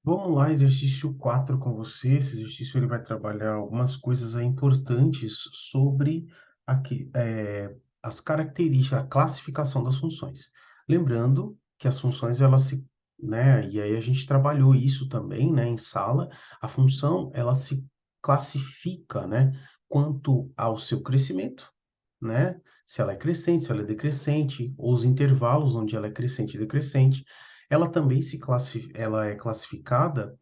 Vamos lá, exercício 4 com você. Esse exercício ele vai trabalhar algumas coisas importantes sobre as características, a classificação das funções. Lembrando que as funções, elas se, né, e aí a gente trabalhou isso também, né, em sala. A função, ela se classifica, né, quanto ao seu crescimento, né, se ela é crescente, se ela é decrescente, ou os intervalos onde ela é crescente e decrescente. Ela também ela é classificada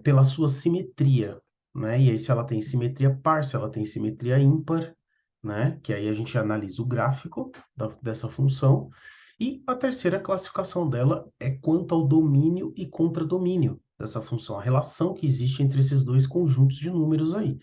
pela sua simetria, né? E aí, se ela tem simetria par, se ela tem simetria ímpar, né? Que aí a gente analisa o gráfico dessa função. E a terceira classificação dela é quanto ao domínio e contradomínio dessa função, a relação que existe entre esses dois conjuntos de números aí.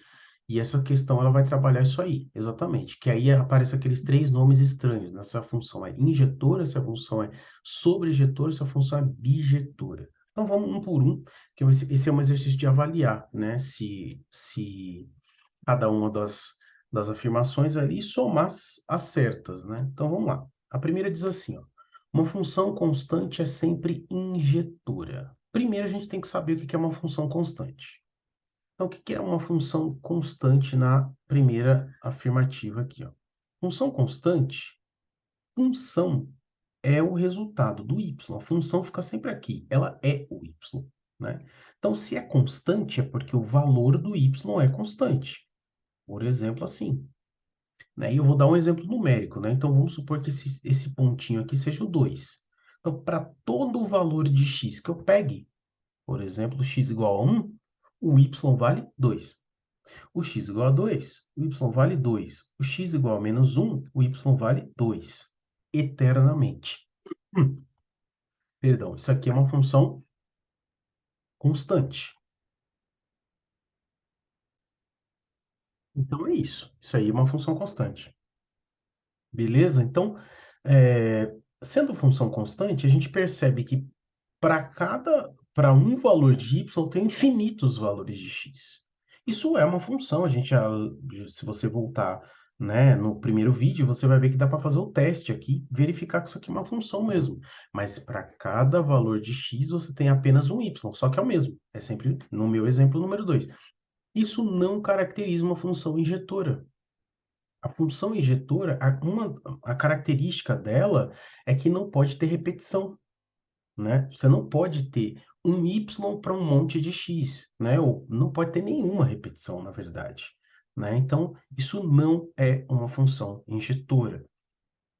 E essa questão ela vai trabalhar isso aí, exatamente. Que aí aparecem aqueles três nomes estranhos, né? Se a função é injetora, se a função é sobrejetora, se a função é bijetora. Então vamos um por um, que esse é um exercício de avaliar, né? Se cada uma das afirmações ali somar as certas, né? Então vamos lá. A primeira diz assim, ó, uma função constante é sempre injetora. Primeiro a gente tem que saber o que é uma função constante. Então, o que é uma função constante na primeira afirmativa aqui, ó? Função constante, função é o resultado do y. A função fica sempre aqui, ela é o y, né? Então, se é constante, é porque o valor do y é constante. Por exemplo, assim, né? E eu vou dar um exemplo numérico, né? Então, vamos supor que esse pontinho aqui seja o 2. Então, para todo o valor de x que eu pegue, por exemplo, x igual a 1, o y vale 2. O x igual a 2, o y vale 2. O x igual a menos 1, o y vale 2. Eternamente. Perdão, isso aqui é uma função constante. Então é isso. Isso aí é uma função constante. Beleza? Então, sendo função constante, a gente percebe que para um valor de y tem infinitos valores de x. Isso é uma função, se você voltar, né, no primeiro vídeo, você vai ver que dá para fazer o teste aqui, verificar que isso aqui é uma função mesmo. Mas para cada valor de x, você tem apenas um y, só que é o mesmo. É sempre, no meu exemplo, o número 2. Isso não caracteriza uma função injetora. A função injetora, a característica dela é que não pode ter repetição, né? Você não pode ter um y para um monte de x, né? Ou não pode ter nenhuma repetição, na verdade, né? Então, isso não é uma função injetora,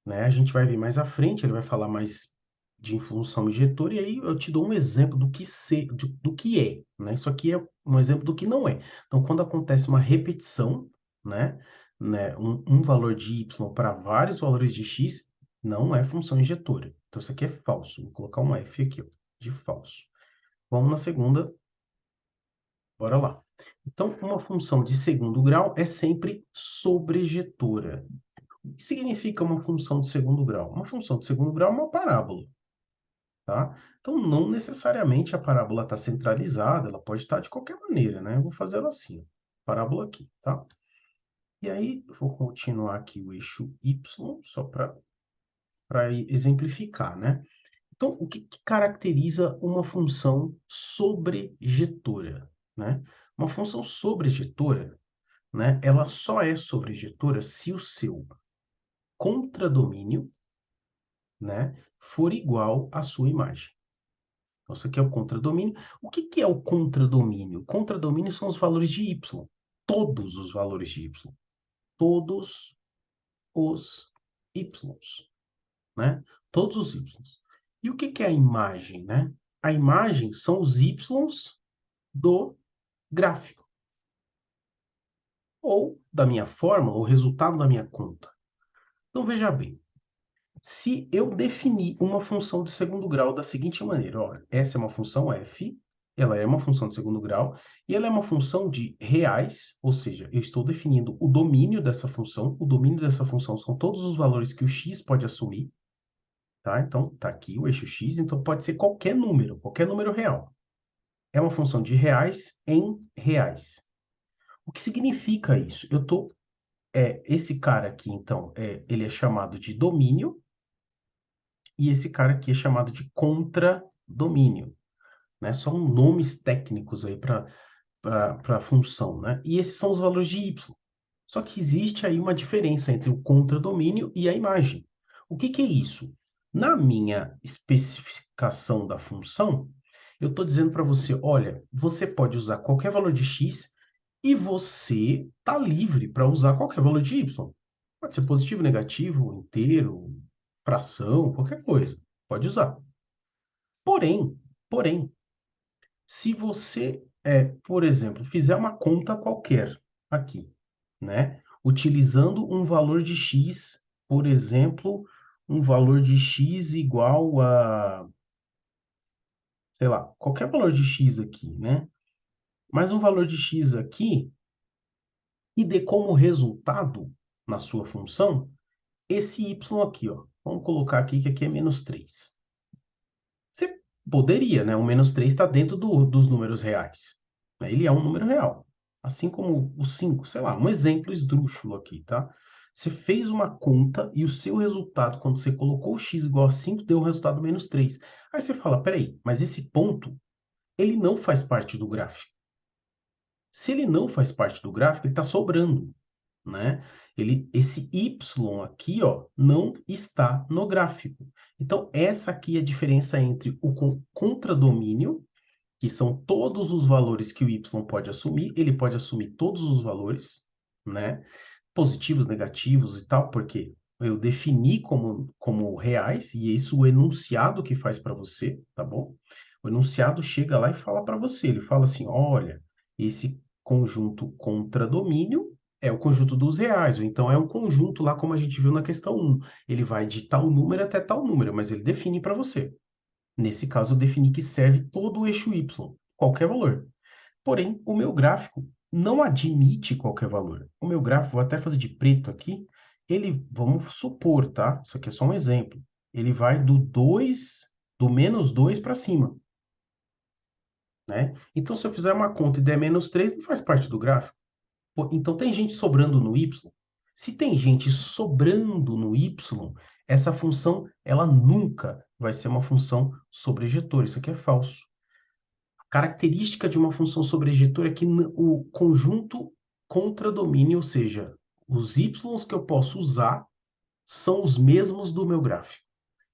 né? A gente vai ver mais à frente, ele vai falar mais de função injetora, e aí eu te dou um exemplo do que é, né? Isso aqui é um exemplo do que não é. Então, quando acontece uma repetição, né? Um valor de y para vários valores de x, não é função injetora. Então, isso aqui é falso. Vou colocar um F aqui, ó, de falso. Vamos na segunda, bora lá. Então, uma função de segundo grau é sempre sobrejetora. O que significa uma função de segundo grau? Uma função de segundo grau é uma parábola, tá? Então, não necessariamente a parábola está centralizada, ela pode estar de qualquer maneira, né? Eu vou fazer ela assim, ó, parábola aqui, tá? E aí, eu vou continuar aqui o eixo y, só para exemplificar, né? Então, o que caracteriza uma função sobrejetora, né? Uma função sobrejetora, né? Ela só é sobrejetora se o seu contradomínio, né, for igual à sua imagem. Então, isso aqui é o contradomínio. O que é o contradomínio? Contradomínio são os valores de y. Todos os valores de y. Todos os y, né? Todos os y. E o que é a imagem, né? A imagem são os y do gráfico, ou da minha fórmula, o resultado da minha conta. Então, veja bem, se eu definir uma função de segundo grau da seguinte maneira, ó, essa é uma função f, ela é uma função de segundo grau, e ela é uma função de reais, ou seja, eu estou definindo o domínio dessa função. O domínio dessa função são todos os valores que o x pode assumir, tá? Então, está aqui o eixo x, então pode ser qualquer número real. É uma função de reais em reais. O que significa isso? Esse cara aqui, então, ele é chamado de domínio, e esse cara aqui é chamado de contradomínio. né? São nomes técnicos aí para a função, né? E esses são os valores de y. Só que existe aí uma diferença entre o contradomínio e a imagem. O que que é isso? Na minha especificação da função, eu estou dizendo para você, olha, você pode usar qualquer valor de x e você está livre para usar qualquer valor de y. Pode ser positivo, negativo, inteiro, fração, qualquer coisa. Pode usar. Porém, se você, por exemplo, fizer uma conta qualquer aqui, né? Utilizando um valor de x, por exemplo, um valor de x igual a, sei lá, qualquer valor de x aqui, né? Mas um valor de x aqui e dê como resultado na sua função esse y aqui, ó. Vamos colocar aqui que aqui é -3. Você poderia, né? O -3 está dentro dos números reais, né? Ele é um número real. Assim como o 5, sei lá, um exemplo esdrúxulo aqui, tá? Você fez uma conta e o seu resultado, quando você colocou x igual a 5, deu o resultado -3. Aí você fala, peraí, mas esse ponto, ele não faz parte do gráfico. Se ele não faz parte do gráfico, ele está sobrando, né? Esse y aqui, ó, não está no gráfico. Então, essa aqui é a diferença entre o contradomínio, que são todos os valores que o y pode assumir, ele pode assumir todos os valores, né? Positivos, negativos e tal, porque eu defini como reais, e isso o enunciado que faz para você, tá bom? O enunciado chega lá e fala para você, ele fala assim, olha, esse conjunto contradomínio é o conjunto dos reais, ou então é um conjunto lá como a gente viu na questão 1. Ele vai de tal número até tal número, mas ele define para você. Nesse caso, eu defini que serve todo o eixo y, qualquer valor. Porém, o meu gráfico não admite qualquer valor. O meu gráfico, vou até fazer de preto aqui, ele, vamos supor, tá? Isso aqui é só um exemplo. Ele vai do -2 para cima, né? Então, se eu fizer uma conta e der -3, não faz parte do gráfico. Pô, então, tem gente sobrando no y. Se tem gente sobrando no y, essa função, ela nunca vai ser uma função sobrejetora. Isso aqui é falso. Característica de uma função sobrejetora é que o conjunto contradomínio, ou seja, os y que eu posso usar são os mesmos do meu gráfico.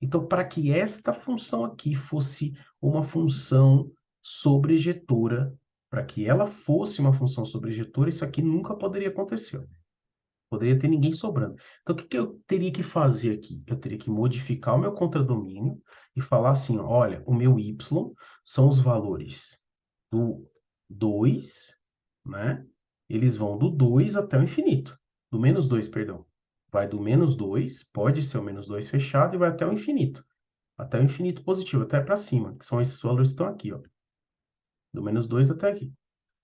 Então, para que esta função aqui fosse uma função sobrejetora, para que ela fosse uma função sobrejetora, isso aqui nunca poderia acontecer. Poderia ter ninguém sobrando. Então, o que que eu teria que fazer aqui? Eu teria que modificar o meu contradomínio e falar assim, olha, o meu y são os valores do 2, né? Eles vão do 2 até o infinito. Do -2, perdão. Vai do -2, pode ser o -2 fechado, e vai até o infinito. Até o infinito positivo, até para cima, que são esses valores que estão aqui, ó. Do -2 até aqui.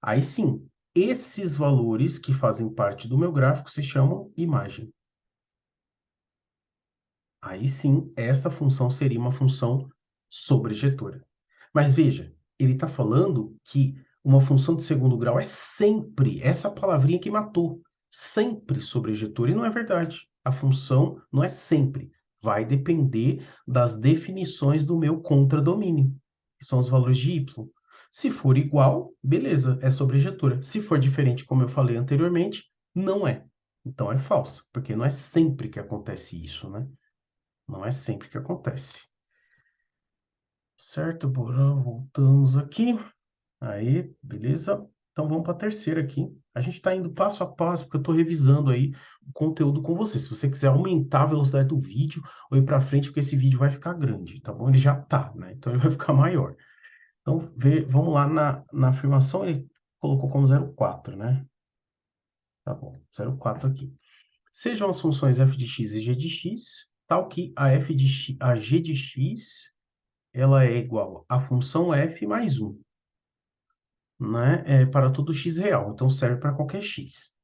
Aí sim, esses valores que fazem parte do meu gráfico se chamam imagem. Aí sim, essa função seria uma função sobrejetora. Mas veja, ele está falando que uma função de segundo grau é sempre, essa palavrinha que matou, sempre sobrejetora, e não é verdade. A função não é sempre. Vai depender das definições do meu contradomínio, que são os valores de y. Se for igual, beleza, é sobrejetora. Se for diferente, como eu falei anteriormente, não é. Então é falso, porque não é sempre que acontece isso, né? Não é sempre que acontece. Certo, bora, voltamos aqui. Aí, beleza? Então vamos para a terceira aqui. A gente está indo passo a passo, porque eu estou revisando aí o conteúdo com você. Se você quiser aumentar a velocidade do vídeo ou ir para frente, porque esse vídeo vai ficar grande, tá bom? Ele já tá, né? Então ele vai ficar maior. Então, vamos lá na afirmação, ele colocou como 0,4, né? Tá bom, 0,4 aqui. Sejam as funções f de x e g de x, tal que a g de x ela é igual à função f mais 1, né? Para todo x real, então serve para qualquer x.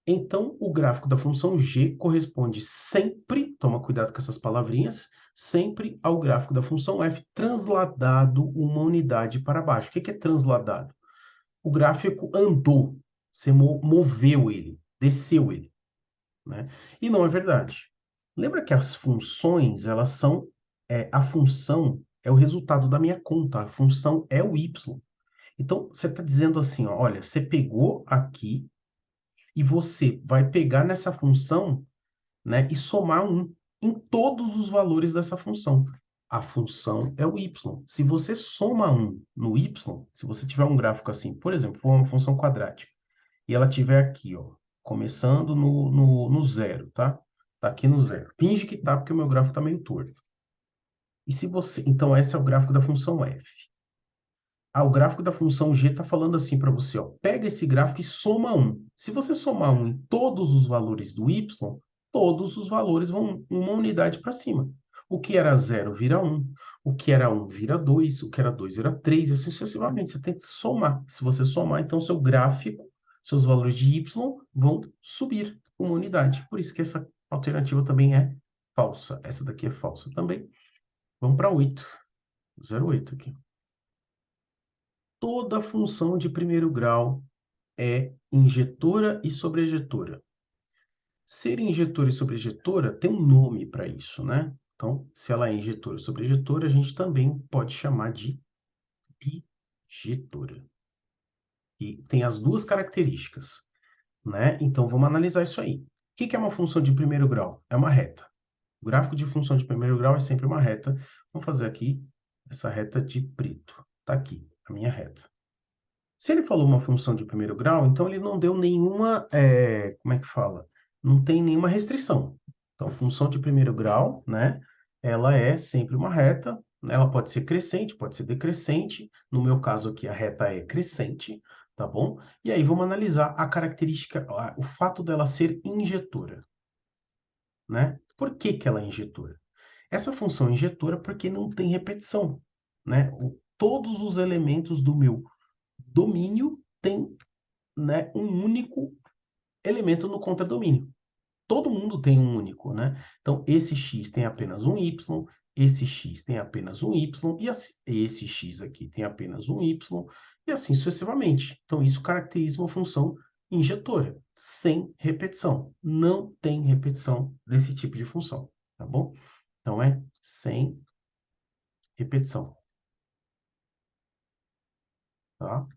Então, o gráfico da função g corresponde sempre, toma cuidado com essas palavrinhas, sempre ao gráfico da função f transladado uma unidade para baixo. O que é transladado? O gráfico andou, você moveu ele, desceu ele, né? E não é verdade. Lembra que as funções, elas são a função é o resultado da minha conta, a função é o y. Então, você está dizendo assim, ó, olha, você pegou aqui e você vai pegar nessa função, né, e somar 1 em todos os valores dessa função. A função é o y. Se você soma 1 no y, se você tiver um gráfico assim, por exemplo, for uma função quadrática, e ela tiver aqui, ó, começando no zero, tá? Tá aqui no zero. Finge que tá, porque o meu gráfico está meio torto. E se você... Então, esse é o gráfico da função f. Ah, o gráfico da função g está falando assim para você, ó, pega esse gráfico e soma 1. Se você somar 1 em todos os valores do y, todos os valores vão uma unidade para cima. O que era 0 vira 1, o que era 1 vira 2, o que era 2 vira 3, e assim sucessivamente. Você tem que somar. Se você somar, então seu gráfico, seus valores de y vão subir uma unidade. Por isso que essa alternativa também é falsa. Essa daqui é falsa também. Vamos para 8. 0,8 aqui. Toda função de primeiro grau é injetora e sobrejetora. Ser injetora e sobrejetora tem um nome para isso, né? Então, se ela é injetora e sobrejetora, a gente também pode chamar de bijetora. E tem as duas características, né? Então, vamos analisar isso aí. O que é uma função de primeiro grau? É uma reta. O gráfico de função de primeiro grau é sempre uma reta. Vamos fazer aqui essa reta de preto. Está aqui, a minha reta. Se ele falou uma função de primeiro grau, então ele não deu nenhuma, como é que fala? Não tem nenhuma restrição. Então, função de primeiro grau, né? Ela é sempre uma reta, ela pode ser crescente, pode ser decrescente. No meu caso aqui, a reta é crescente, tá bom? E aí vamos analisar a característica, o fato dela ser injetora, né? Por que que ela é injetora? Essa função é injetora porque não tem repetição, né? Todos os elementos do meu domínio têm, né, um único elemento no contradomínio. Todo mundo tem um único, né? Então, esse x tem apenas um y, esse x tem apenas um y, e esse x aqui tem apenas um y, e assim sucessivamente. Então, isso caracteriza uma função injetora, sem repetição. Não tem repetição desse tipo de função, tá bom? Então, é sem repetição, tá?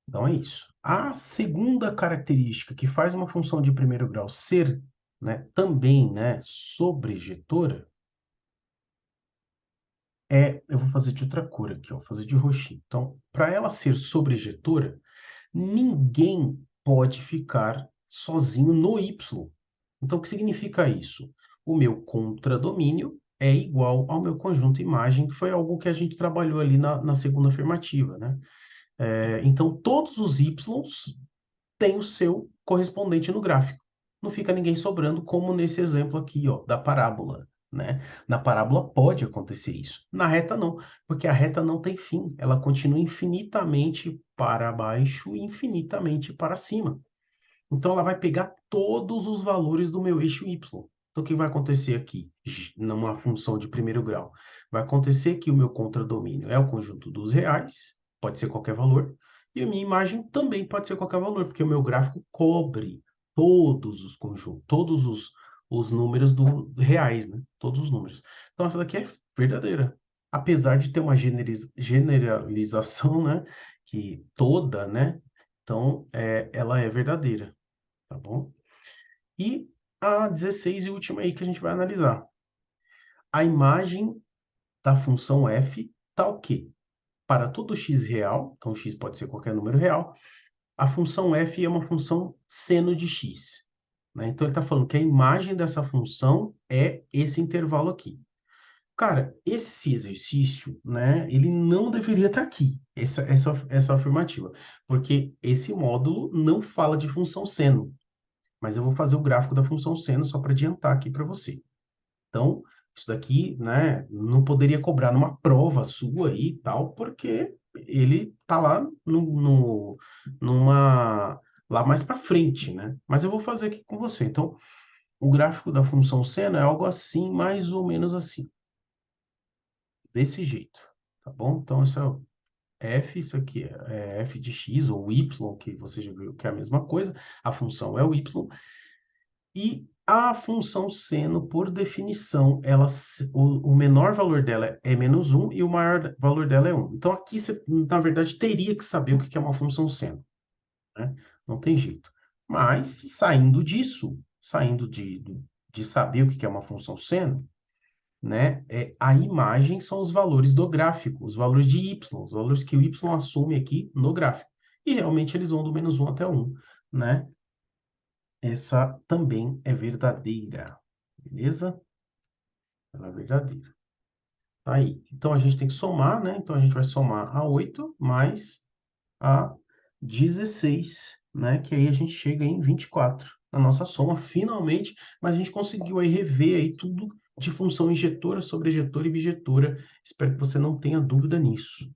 Então é isso. A segunda característica que faz uma função de primeiro grau ser, né, também, né, sobrejetora eu vou fazer de outra cor aqui, ó, vou fazer de roxinho. Então, para ela ser sobrejetora, ninguém pode ficar sozinho no y. Então, o que significa isso? O meu contradomínio é igual ao meu conjunto imagem, que foi algo que a gente trabalhou ali na segunda afirmativa, né? Então, todos os y's tem o seu correspondente no gráfico. Não fica ninguém sobrando, como nesse exemplo aqui, ó, da parábola, né? Na parábola pode acontecer isso. Na reta não, porque a reta não tem fim. Ela continua infinitamente para baixo e infinitamente para cima. Então, ela vai pegar todos os valores do meu eixo y. Então, o que vai acontecer aqui, numa função de primeiro grau? Vai acontecer que o meu contradomínio é o conjunto dos reais, pode ser qualquer valor, e a minha imagem também pode ser qualquer valor, porque o meu gráfico cobre todos os conjuntos, todos os números reais, né? Todos os números. Então, essa daqui é verdadeira. Apesar de ter uma generalização, né? Que toda, né? Então, ela é verdadeira, tá bom? E a 16 e última aí que a gente vai analisar. A imagem da função f está o quê? Para todo x real, então x pode ser qualquer número real, a função f é uma função seno de x, né? Então, ele está falando que a imagem dessa função é esse intervalo aqui. Cara, esse exercício, né, ele não deveria estar aqui, essa afirmativa, porque esse módulo não fala de função seno, mas eu vou fazer o gráfico da função seno só para adiantar aqui para você. Então, isso daqui, né, não poderia cobrar numa prova sua aí e tal, porque ele tá lá lá mais para frente, né? Mas eu vou fazer aqui com você. Então, o gráfico da função seno é algo assim, mais ou menos assim, desse jeito, tá bom? Então, isso aqui é f de x ou y, que você já viu que é a mesma coisa, a função é o y, e A função seno, por definição, o menor valor dela é -1 e o maior valor dela é 1. Então, aqui você, na verdade, teria que saber o que é uma função seno, né? Não tem jeito. Mas, saindo disso, saindo de saber o que é uma função seno, né, a imagem são os valores do gráfico, os valores de y, os valores que o y assume aqui no gráfico. E realmente eles vão do -1 até 1, né? Essa também é verdadeira, beleza? Ela é verdadeira. Tá aí. Então, a gente tem que somar, né? Então, a gente vai somar a 8 mais a 16, né? Que aí a gente chega em 24. A nossa soma, finalmente, mas a gente conseguiu aí rever aí tudo de função injetora, sobrejetora e bijetora. Espero que você não tenha dúvida nisso.